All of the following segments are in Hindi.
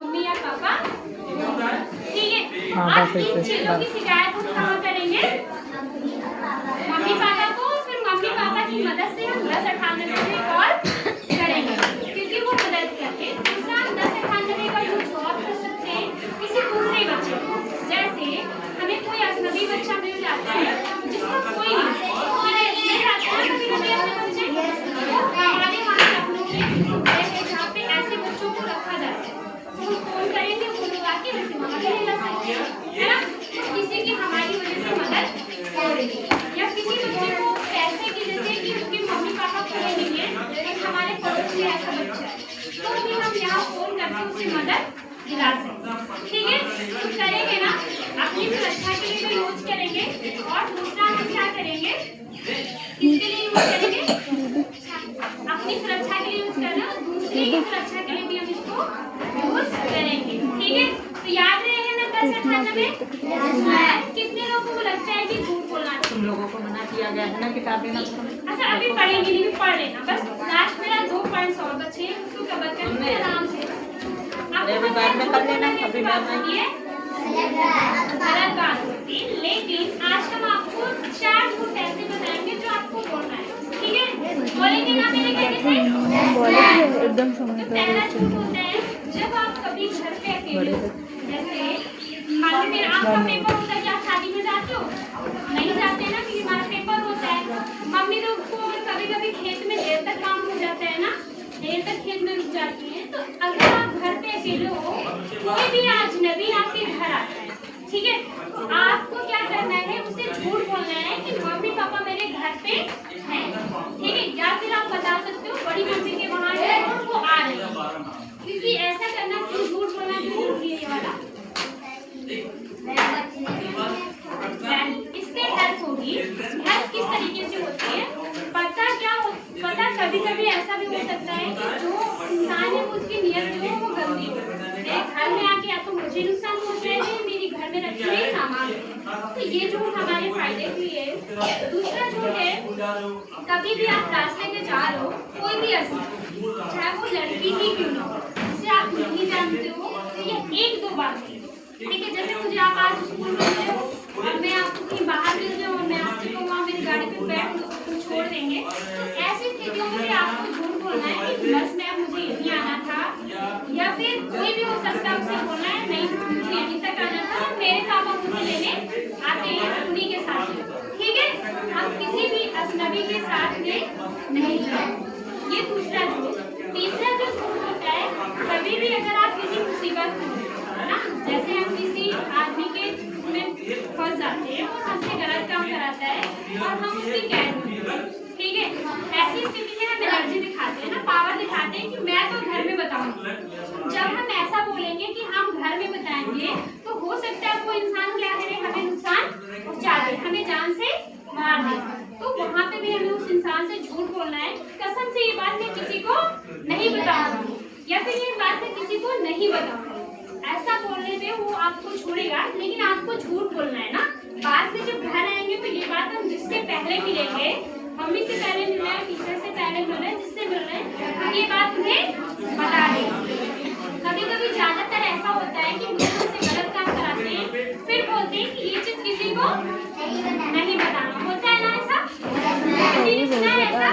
मम्मी या पापा, ठीक है। अब इन चीजों की शिकायत हम कहाँ करेंगे? मम्मी पापा को। फिर मम्मी पापा की मदद से हम 1098 पे कॉल करेंगे, क्योंकि वो मदद करते। दूसरा, 1098 का यूज बहुत कर सकते हैं किसी दूसरे बच्चे को। जैसे हमें कोई अजनबी बच्चा मिल जाता है जिसका कोई नहीं मिल जाता है, कभी कभी ऐसे बच्चे हमारे वहाँ लखनऊ में जहाँ पे ऐसे बच्चों को रखा जाता है, तो हम फोन करेंगे, वो लोग आके वैसे वहाँ पे ले जा सकते हैं, है ना। तो किसी की हमारी वजह से मदद करेंगे, या किसी बच्चे को पैसे की, जैसे कि उसके मम्मी पापा कोई नहीं है लेकिन हमारे पड़ोस में ऐसा बच्चा है, तो भी हम यहाँ फोन करके उससे मदद दिला सकते, ठीक है। तो करेंगे ना, अपनी सुरक्षा के लिए तो यूज करेंगे। और दूसरा हम क्या करेंगे, किसके लिए यूज करेंगे? अपनी सुरक्षा के लिए यूज करना, और दूसरी की सुरक्षा के लिए भी हम इसको यूज करेंगे, ठीक है। तो याद रहेगा ना 1098? कितने लोगों को लगता है कि झूठ बोलना चाहिए? तुम लोगों को मना किया गया है ना किताब देना। अच्छा, अभी पढ़ेंगे नहीं, पढ़ लेना बस। लास्ट मेरा 2 पॉइंट्स और बचे हैं, उसको कवर करके आराम से अभी बाद में कर लेना। अभी बाद में गलत बात होती है, लेकिन आज हम आपको 4 झूठ ऐसे बताएंगे जो आपको बोलना है, ठीक है। बोलेंगे ना मेरे कहने से? एकदम तो पहला झूठ होता है, जब आप कभी घर पे अकेले हो, जैसे मान लो मेरा आपका पेपर होता है, क्या आप शादी में जाते हो? नहीं जाते ना, क्योंकि हमारा पेपर होता है। मम्मी लोग को कभी कभी खेत में देर तक काम हो जाता है ना, देर तक खेत में रुक जाती हैं। तो अगर आप घर पे अकेले हो, कोई भी अजनबी आपके घर आता है, ठीक है, तो आपको क्या करना है, उसे झूठ बोलना है कि मम्मी पापा मेरे घर पे हैं, ठीक है। या फिर आप बता सकते हो बड़ी मम्मी के वहाँ है और वो आ रही है, क्योंकि ऐसा करना, क्यों झूठ बोलना क्यों जरूरी है ये वाला? इससे हेल्प होगी। हेल्प किस तरीके से होती है, पता कभी कभी ऐसा भी हो सकता है कि जो इंसान है उसकी नियत जो है वो गंदी हो, मेरे घर में आके या तो मुझे नुकसान पहुंचाएगा, मेरे घर में रखे हुए सामान, तो ये झूठ हमारे फायदे के लिए। दूसरा झूठ है, कभी भी आप रास्ते में जा रहे हो, कोई भी चाहे वो लड़की ही क्यों ना हो, जिसे आप नहीं जानते हो, तो ये 1-2 बात, ठीक है। जैसे मुझे आप आज स्कूल में मिले हो और मैं आपको कहीं बाहर मिल जाऊँ और मैं आपसे कहूँ वहाँ मेरी गाड़ी पे बैठ लो, छोड़ देंगे, तो ऐसी स्थितियों में आपको झूठ बोलना है कि बस मैम मुझे यहीं आना था, या फिर कोई भी हो सकता है उसे बोलना है नहीं मुझे यहीं तक आना था, मेरे पापा मुझे लेने आते हैं उन्हीं के साथ, ठीक है। हम किसी भी अजनबी के साथ में नहीं जाएंगे, ये दूसरा झूठ। तीसरा जो झूठ होता है, कभी भी अगर आप किसी मुसीबत में, है ना, जैसे हम किसी आदमी के में फंस जाते हैं और हमसे गलत काम कराता है और हम उसकी कैद होते हैं, ठीक है, ऐसी स्थिति में हम एनर्जी दिखाते हैं ना, पावर दिखाते हैं कि मैं तो घर में बताऊंगा। जब हम ऐसा बोलेंगे कि हम घर में बताएंगे, तो हो सकता है वो इंसान क्या करे, हमें नुकसान पहुंचा दे, हमें जान से मार दे, तो वहाँ पे भी हमें उस इंसान से झूठ बोलना है, कसम से ये बात मैं किसी को नहीं बताऊंगी, या फिर ये बात मैं किसी को नहीं बताऊंगी। ऐसा बोलने पे वो आपको छोड़ेगा, लेकिन आपको झूठ बोलना है ना। बाद में जब घर आएंगे तो ये बात हम जिससे पहले मिलेंगे, मम्मी से पहले मिल रहे हैं, टीचर से पहले मिल रहे हैं, जिससे मिल रहे हैं, तो ये बात तुम्हें बता देंगे। कभी कभी ज्यादातर ऐसा होता है कि मुझे हमसे गलत काम कराते हैं, फिर बोलते हैं कि ये चीज किसी को नहीं बताना, होता है ना ऐसा? किसी ने सुना है ऐसा?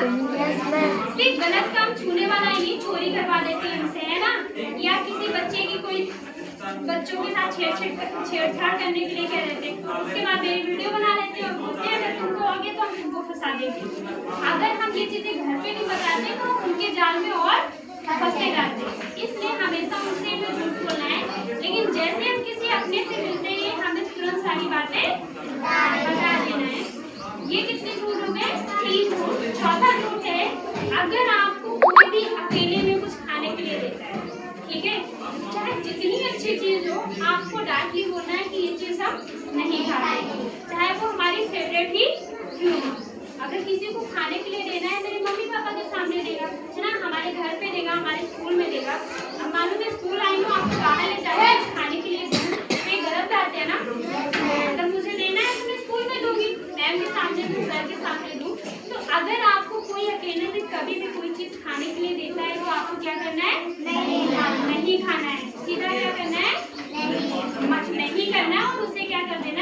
सिर्फ गलत काम छूने वाला ही चोरी करवा देते हैं हमसे, है ना, या किसी बच्चे की कोई बच्चों के साथ छेड़छाड़ करने के लिए कह देते हैं, उसके बाद मेरी वीडियो बना लेते हैं और बोलते हैं अगर तुमको आगे तो हम तुमको फंसा देंगे। अगर हम ये चीजें घर पे नहीं बताते तो हम उनके जाल में और फंसते जाते हैं, इसलिए हमेशा उनसे हमें झूठ बोलना है। लेकिन जैसे हम किसी अपने से मिलते हैं, हमें तुरंत सारी बातें बता देना है। ये कितने झूठ हो गए? 3 झूठ। चौथा झूठ है, अगर आपको कोई भी अकेले में कुछ खाने के लिए देता है, ठीक है, चाहे जितनी अच्छी चीज हो, आपको डायरेक्टली बोलना है कि ये चीज हम नहीं खाते, चाहे वो हमारी फेवरेट ही क्यों हो। अगर किसी को खाने के लिए देना है, मेरे मम्मी पापा के सामने देगा, है ना, हमारे घर पे देगा, हमारे स्कूल में देगा। अब मालूम है स्कूल आई हूँ, आपको बाहर ले जाके खाने के लिए कोई गलत बात है ना। अगर मुझे देना है तो मैं स्कूल में दूंगी, मैम के सामने दूँ, सर के सामने दूँ। तो अगर आपको कोई अकेले में कभी भी कोई चीज खाने के लिए देता है तो आपको क्या करना है? नहीं खाना है। सीधा क्या और उससे क्या कर देना